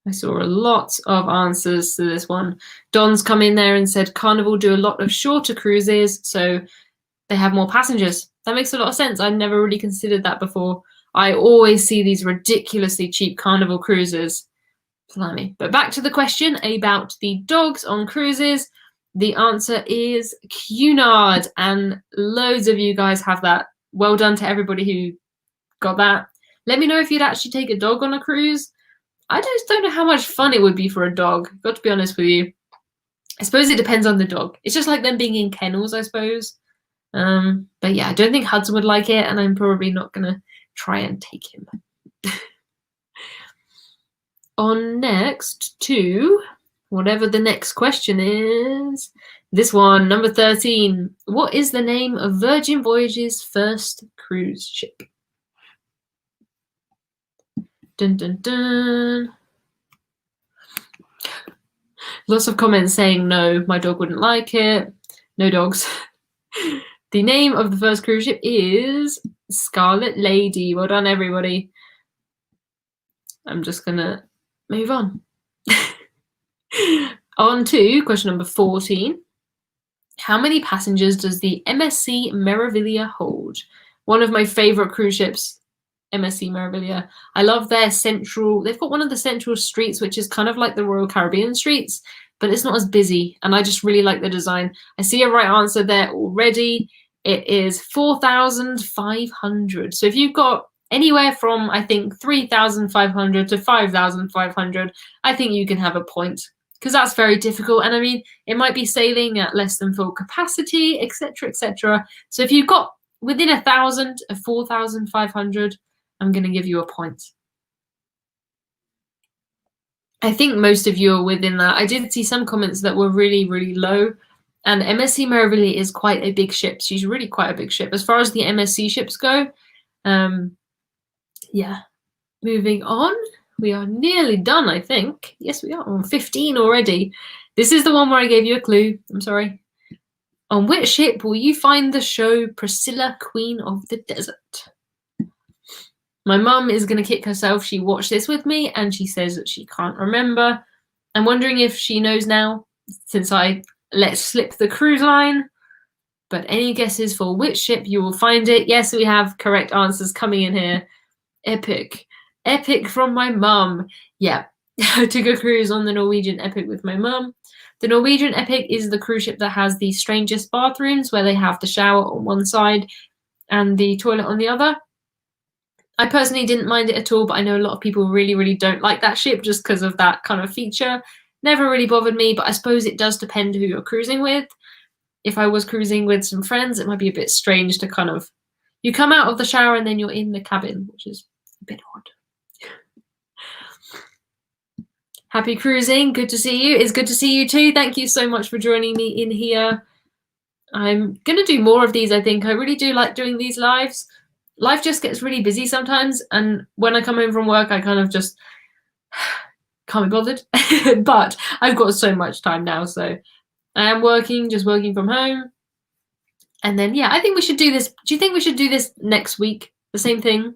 I saw a lot of answers to this one. Don's come in there and said Carnival do a lot of shorter cruises, so they have more passengers. That makes a lot of sense. I've never really considered that before. I always see these ridiculously cheap Carnival cruises. Blimey. But back to the question about the dogs on cruises. The answer is Cunard, and loads of you guys have that. Well done to everybody who got that. Let me know if you'd actually take a dog on a cruise. I just don't know how much fun it would be for a dog, got to be honest with you. I suppose it depends on the dog. It's just like them being in kennels, I suppose. But yeah, I don't think Hudson would like it, and I'm probably not going to try and take him. On next to whatever the next question is. This one, number 13. What is the name of Virgin Voyages' first cruise ship? Dun, dun, dun. Lots of comments saying no, my dog wouldn't like it. No dogs. The name of the first cruise ship is Scarlet Lady. Well done, everybody. I'm just going to move on. On to question number 14. How many passengers does the MSC Meraviglia hold? One of my favorite cruise ships, MSC Meraviglia. I love their central, they've got one of the central streets, which is kind of like the Royal Caribbean streets, but it's not as busy. And I just really like the design. I see a right answer there already. It is 4,500. So if you've got anywhere from, I think, 3,500 to 5,500, I think you can have a point, because that's very difficult. And I mean, it might be sailing at less than full capacity, etc., etc. So if you've got within 1,000 of 4,500, I'm going to give you a point. I think most of you are within that. I did see some comments that were really, really low. And MSC Meraviglia is quite a big ship. She's really quite a big ship. As far as the MSC ships go, yeah. Moving on. We are nearly done, I think. Yes, we are on 15 already. This is the one where I gave you a clue. I'm sorry. On which ship will you find the show Priscilla, Queen of the Desert? My mum is going to kick herself. She watched this with me and she says that she can't remember. I'm wondering if she knows now, since I let slip the cruise line. But any guesses for which ship you will find it? Yes, we have correct answers coming in here. Epic. Epic from my mum. Yeah, I took a cruise on the Norwegian Epic with my mum. The Norwegian Epic is the cruise ship that has the strangest bathrooms where they have the shower on one side and the toilet on the other. I personally didn't mind it at all, but I know a lot of people really, really don't like that ship just because of that kind of feature. Never really bothered me, but I suppose it does depend who you're cruising with. If I was cruising with some friends, it might be a bit strange to kind of, you come out of the shower and then you're in the cabin, which is a bit odd. Happy cruising. Good to see you. It's good to see you too. Thank you so much for joining me in here. I'm going to do more of these, I think. I really do like doing these lives. Life just gets really busy sometimes. And when I come home from work, I kind of just can't be bothered. But I've got so much time now. So I am just working from home. And then, yeah, I think we should do this. Do you think we should do this next week? The same thing?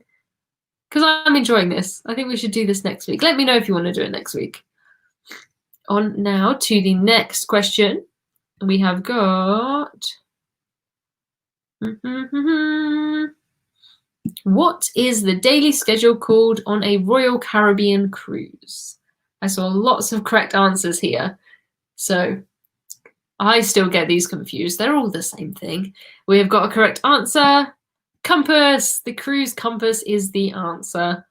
Because I'm enjoying this. I think we should do this next week. Let me know if you want to do it next week. On now to the next question. We have got... What is the daily schedule called on a Royal Caribbean cruise? I saw lots of correct answers here. So I still get these confused. They're all the same thing. We have got a correct answer. Compass. The cruise compass is the answer.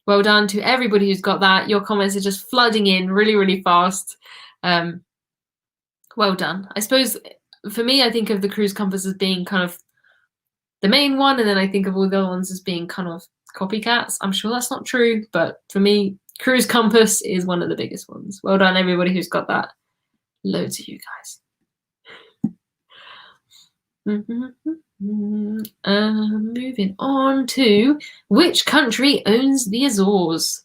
Well done to everybody who's got that. Your comments are just flooding in really, really fast. Well done. I suppose for me, I think of the cruise compass as being kind of the main one, and then I think of all the other ones as being kind of copycats. I'm sure that's not true, but for me, cruise compass is one of the biggest ones. Well done, everybody who's got that. Loads of you guys. Moving on to which country owns the Azores?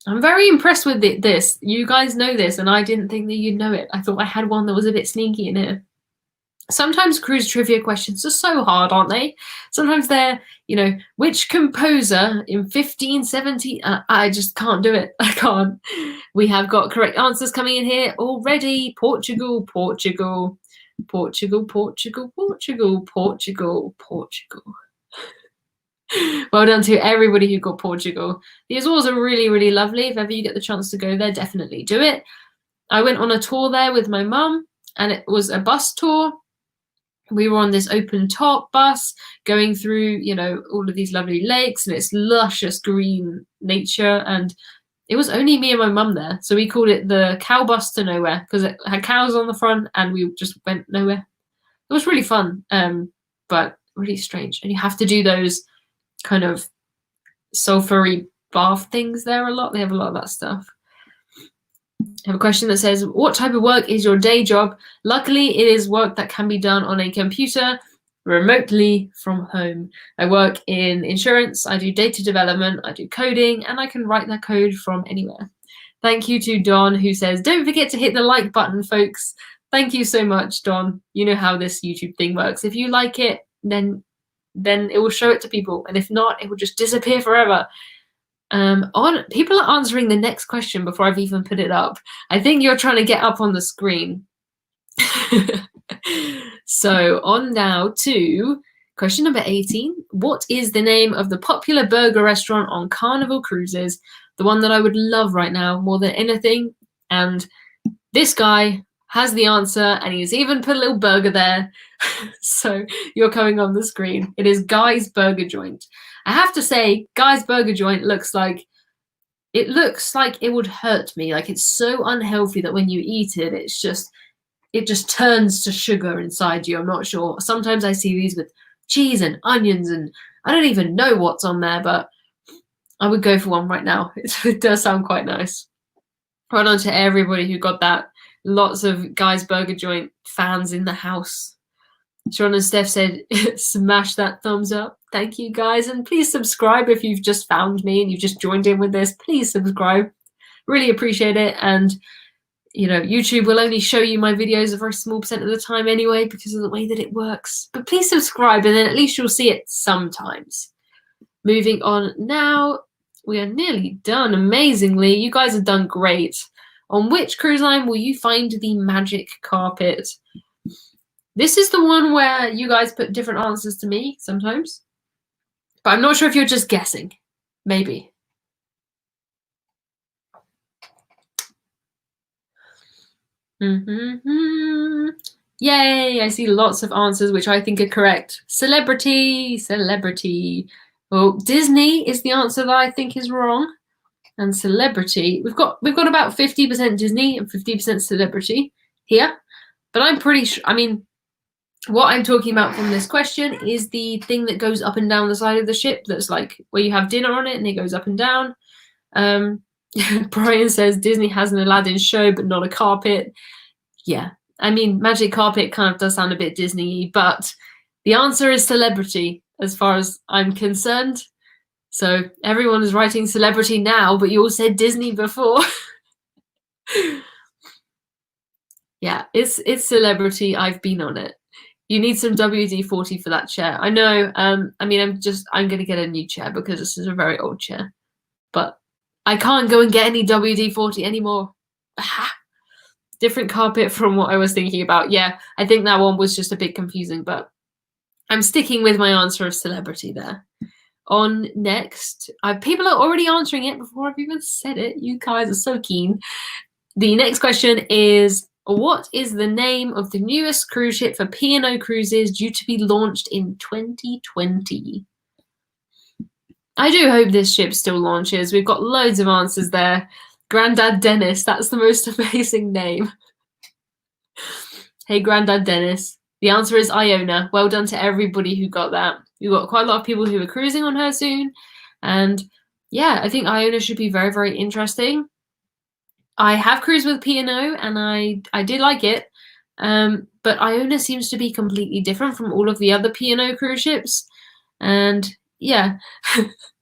I'm very impressed with this. You guys know this, and I didn't think that you'd know it. I thought I had one that was a bit sneaky in here. Sometimes cruise trivia questions are so hard, aren't they? Sometimes they're, which composer in 1570? I just can't do it. I can't. We have got correct answers coming in here already. Portugal, Portugal, Portugal, Portugal, Portugal, Portugal, Portugal. Well done to everybody who got Portugal. The Azores are really, really lovely. If ever you get the chance to go there, definitely do it. I went on a tour there with my mum, and it was a bus tour. We were on this open top bus going through, all of these lovely lakes, and it's luscious green nature. And it was only me and my mum there. So we called it the cow bus to nowhere because it had cows on the front and we just went nowhere. It was really fun, but really strange. And you have to do those kind of sulfury bath things there a lot. They have a lot of that stuff. I have a question that says, what type of work is your day job? Luckily, it is work that can be done on a computer remotely from home. I work in insurance, I do data development, I do coding, and I can write that code from anywhere. Thank you to Don, who says, don't forget to hit the like button, folks. Thank you so much, Don. You know how this YouTube thing works. If you like it, then it will show it to people. And if not, it will just disappear forever. People are answering the next question before I've even put it up. I think you're trying to get up on the screen. So on now to question number 18. What is the name of the popular burger restaurant on Carnival Cruises? The one that I would love right now more than anything. And this guy has the answer, and he's even put a little burger there. So you're coming on the screen. It is Guy's Burger Joint. I have to say, Guy's Burger Joint looks like it would hurt me. Like, it's so unhealthy that when you eat it, it just turns to sugar inside you. I'm not sure. Sometimes I see these with cheese and onions, and I don't even know what's on there, but I would go for one right now. It does sound quite nice. Well done to everybody who got that. Lots of Guy's Burger Joint fans in the house. Sean and Steph said, smash that thumbs up. Thank you, guys. And please subscribe if you've just found me and you've just joined in with this. Please subscribe. Really appreciate it. And, YouTube will only show you my videos a very small % of the time anyway because of the way that it works. But please subscribe, and then at least you'll see it sometimes. Moving on now. We are nearly done, amazingly. You guys have done great. On which cruise line will you find the magic carpet? This is the one where you guys put different answers to me sometimes. But I'm not sure if you're just guessing. Maybe. Yay, I see lots of answers which I think are correct. Celebrity, celebrity. Oh, Disney is the answer that I think is wrong. And celebrity, we've got about 50% Disney and 50% celebrity here. But I'm pretty sure, I mean, what I'm talking about from this question is the thing that goes up and down the side of the ship that's like where you have dinner on it and it goes up and down. Brian says Disney has an Aladdin show but not a carpet. Yeah, I mean, magic carpet kind of does sound a bit Disney-y, but the answer is celebrity as far as I'm concerned. So everyone is writing celebrity now, but you all said Disney before. Yeah, it's celebrity. I've been on it. You need some WD-40 for that chair. I know. I mean, I'm going to get a new chair because this is a very old chair. But I can't go and get any WD-40 anymore. Different carpet from what I was thinking about. Yeah, I think that one was just a bit confusing, but I'm sticking with my answer of celebrity there. On next, people are already answering it before I've even said it. You guys are so keen. The next question is, what is the name of the newest cruise ship for P&O Cruises due to be launched in 2020? I do hope this ship still launches. We've got loads of answers there. Grandad Dennis, that's the most amazing name. Hey, Grandad Dennis. The answer is Iona. Well done to everybody who got that. We've got quite a lot of people who are cruising on her soon. And yeah, I think Iona should be very, very interesting. I have cruised with P&O and I did like it. But Iona seems to be completely different from all of the other P&O cruise ships. And yeah,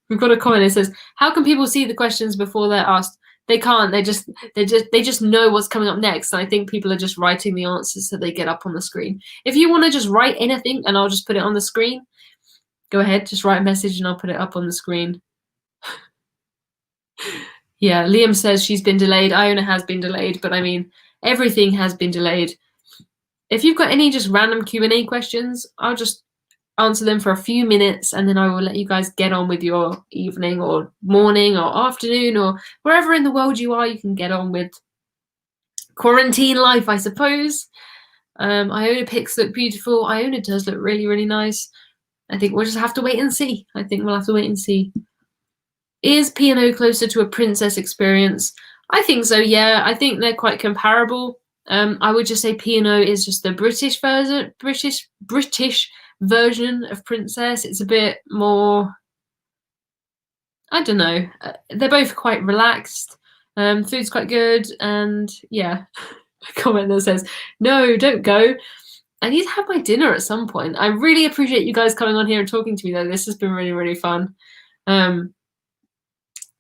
we've got a comment that says, how can people see the questions before they're asked? They can't. They just know what's coming up next. And I think people are just writing the answers so they get up on the screen. If you want to just write anything and I'll just put it on the screen, go ahead, just write a message and I'll put it up on the screen. Yeah, Liam says she's been delayed. Iona has been delayed, but I mean, everything has been delayed. If you've got any just random Q&A questions, I'll just answer them for a few minutes and then I will let you guys get on with your evening or morning or afternoon or wherever in the world you are, you can get on with quarantine life, I suppose. Iona pics look beautiful. Iona does look really, really nice. I think we'll just have to wait and see. Is P&O closer to a princess experience? I think so, yeah. I think they're quite comparable. I would just say P&O is just the British version of princess. It's a bit more, I don't know. They're both quite relaxed. Food's quite good, and yeah. A comment that says, "No, don't go. I need to have my dinner at some point." I really appreciate you guys coming on here and talking to me, though. This has been really, really fun.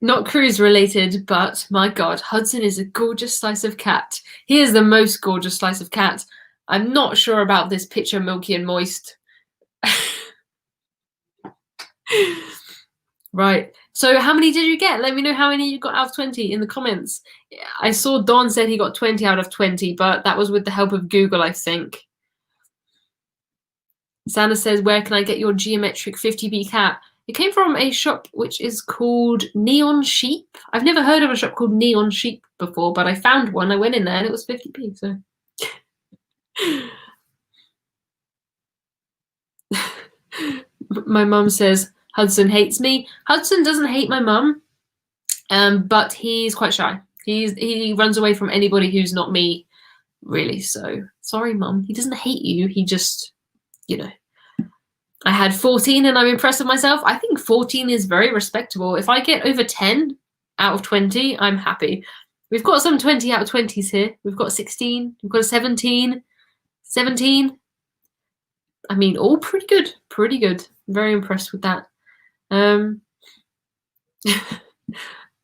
Not cruise related, but my God, Hudson is a gorgeous slice of cat. He is the most gorgeous slice of cat. I'm not sure about this picture, milky and moist. Right. So how many did you get? Let me know how many you got out of 20 in the comments. I saw Don said he got 20 out of 20, but that was with the help of Google, I think. Sandra says, where can I get your geometric 50p cat? It came from a shop which is called Neon Sheep. I've never heard of a shop called Neon Sheep before, but I found one. I went in there and it was 50p. So my mum says Hudson hates me. Hudson doesn't hate my mum, but he's quite shy. He runs away from anybody who's not me, really. So sorry, Mum. He doesn't hate you. He just, you know. I had 14 and I'm impressed with myself. I think 14 is very respectable. If I get over 10 out of 20, I'm happy. We've got some 20 out of 20s here. We've got 16. We've got a 17. 17. I mean, all pretty good. Pretty good. Very impressed with that.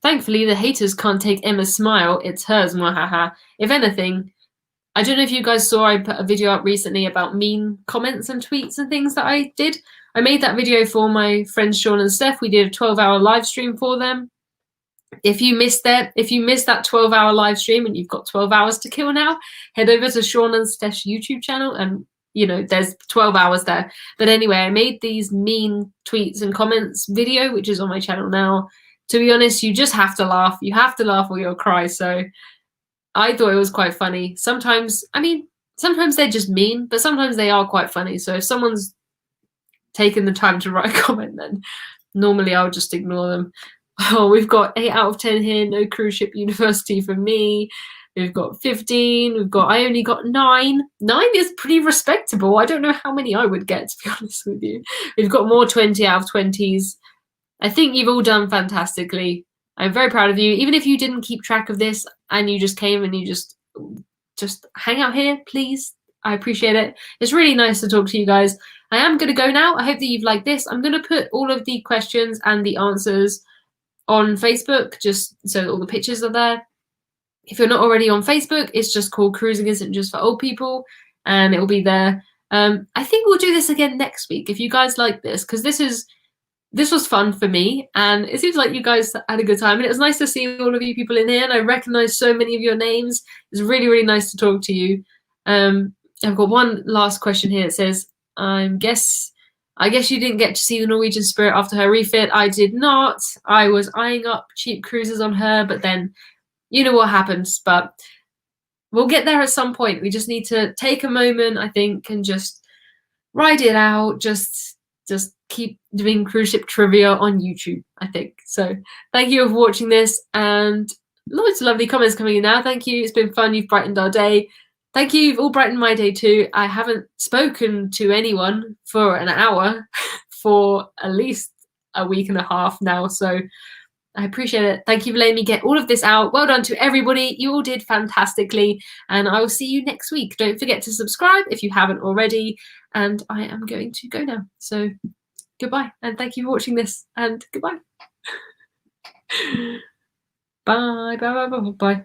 Thankfully, the haters can't take Emma's smile. It's hers, mwahaha. If anything, I don't know if you guys saw, I put a video up recently about mean comments and tweets and things that I did. I made that video for my friends Sean and Steph. We did a 12-hour live stream for them. If you missed that 12-hour live stream and you've got 12 hours to kill now, head over to Sean and Steph's YouTube channel and you know, there's 12 hours there. But anyway, I made these mean tweets and comments video, which is on my channel now. To be honest, you just have to laugh. You have to laugh or you'll cry. So I thought it was quite funny. Sometimes, I mean, sometimes they're just mean, but sometimes they are quite funny. So if someone's taken the time to write a comment, then normally I'll just ignore them. Oh, we've got 8 out of 10 here. No cruise ship university for me. We've got 15. I only got 9. 9 is pretty respectable. I don't know how many I would get, to be honest with you. We've got more 20 out of 20s. I think you've all done fantastically. I'm very proud of you. Even if you didn't keep track of this and you just came and you just hang out here, please. I appreciate it. It's really nice to talk to you guys. I am going to go now. I hope that you've liked this. I'm going to put all of the questions and the answers on Facebook, just so that all the pictures are there. If you're not already on Facebook, it's just called Cruising Isn't Just for Old People, and it will be there. I think we'll do this again next week if you guys like this, because this was fun for me, and it seems like you guys had a good time, and it was nice to see all of you people in here, and I recognize so many of your names. It's really, really nice to talk to you. I've got one last question here. It says, I guess you didn't get to see the Norwegian Spirit after her refit. I did not. I was eyeing up cheap cruises on her, but then you know what happens. But we'll get there at some point. We just need to take a moment, I think, and just ride it out. Just keep doing cruise ship trivia on YouTube, I think. So thank you for watching this, and loads of lovely comments coming in now. Thank you. It's been fun. You've brightened our day. Thank you. You've all brightened my day too. I haven't spoken to anyone for an hour for at least a week and a half now, so I appreciate it. Thank you for letting me get all of this out. Well done to everybody. You all did fantastically, and I will see you next week. Don't forget to subscribe if you haven't already, and I am going to go now. So goodbye, and thank you for watching this, and goodbye. Bye, bye, bye, bye, bye.